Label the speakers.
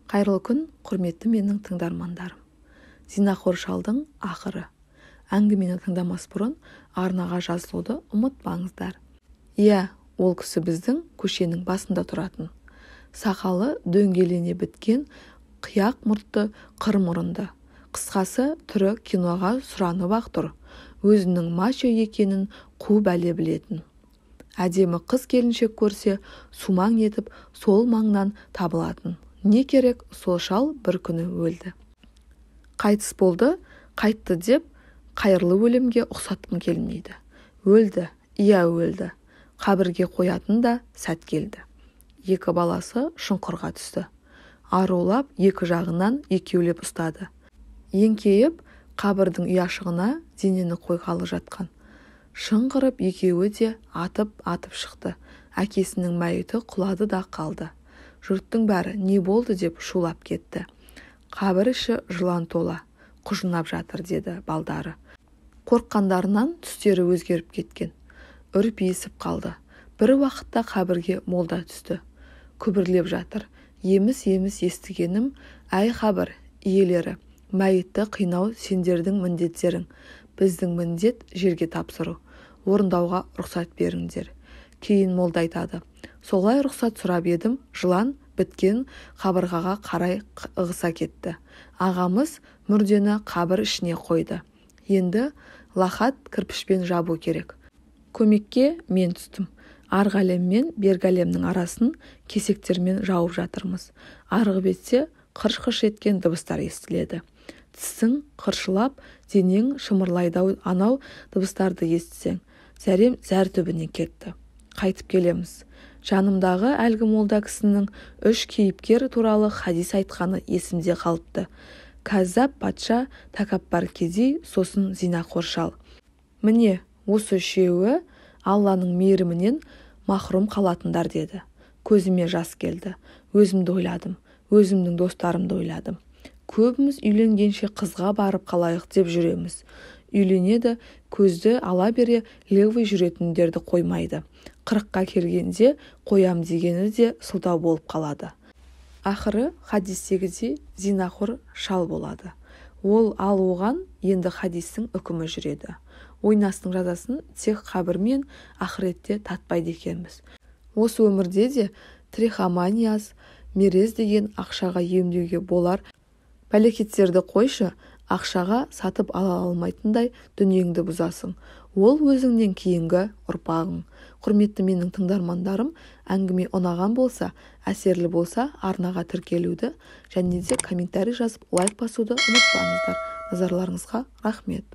Speaker 1: Қайырлы күн, құрметті менің тыңдармандарым. Зинақор шалдың ақыры. Әңгімені тыңдамас бұрын арнаға жазылуды ұмытпаңыздар. Иә, ол кісі біздің көшенің басында тұратын. Сақалы дөңгелене біткен, қияқ мұртты, қыр мұрынды. Қысқасы, түрі киноға сұранып ақ тұр. Өзінің мачо екенін қу бәле білетін. Әдемі қыз келіншек көрсе, сумаң етіп сол маңнан табылатын. Не керек, сол шал бір күні өлді. Қайтыс болды, қайтты деп, қайырлы өлімге ұқсатқым келмейді. Өлді, иә өлді. Қабірге қоятын да сәт келді. Екі баласы шұңқырға түсті. Арулап екі жағынан екеулеп ұстады. Еңкейіп, қабірдің ұяшығына денені қойғалы жатқан. Шыңғырып екеуі де атып шықты. Әкесінің мәйіті құлады да қалды. Жұрттың бәрі не болды деп шулап кетті. Қабір іші жылан тола, құжынап жатыр деді балдары. Қорққандарынан түстері өзгеріп кеткен. Үрпиісіп қалды. Бір уақытта қабірге молда түсті. Күбірлеп жатыр. Еміс-еміс естігенім, әй қабір иелері, мәйітті қинау сендердің міндеттерің. Біздің міндет жерге тапсыру. Орындауға рұқсат беріңдер. Кейін молда айтады. Солай рұқсат сұрап едім, жылан біткен қабырғаға қарай ығыса кетті. Ағамыз мүрдені қабір ішіне қойды. Енді лахат кірпішпен жабу керек. Көмекке мен түстім. Арғы әлем мен бергі әлемнің арасын кесектермен жауып жатырмыз. Арғы бетте қырш-қырш еткен дыбыстар естіледі. Тісің қыршылап, денең шымырлайды анау дыбыстарды естісең. Зәрем зәр түбіне кетті. Қайтып келеміз. Жанымдағы әлгі молда кісінің 3 кейіпкер туралы хадис айтқаны есімде қалыпты. Кәззап патша, тәкаппар кедей, сосын зинақор шал. Міне, осы үшеуі Алланың мейірімінен махрұм қалатындар деді. Көзіме жас келді. Өзімді ойладым. Өзімнің достарымды ойладым. Көбіміз үйленгенше қызға барып қалайық деп жүреміз. Үйленеді, көзді ала бере левый жүретіндерді қоймайды. 40-қа келгенде қоям дегені де сылтау болып қалады. Ақыры хадистегідей зинақор шал болады. Ал оған енді хадистің үкімі жүреді. Ойнастың жазасын тек қабір мен ақыретте татпайды екенбіз. Осы өмірде де трихоманияз, мерез деген ақшаға емдеуге болар пәлекеттерді қойшы, ақшаға сатып ала алмайтындай дүниеңді бұзасың. Ол өзіңнен кейінгі ұрпағың. Құрметті менің тыңдармандарым, әңгіме ұнаған болса, әсерлі болса, арнаға тіркелуді және де комментарий жазып лайк басуды ұмытпаңыздар. Назарларыңызға рахмет.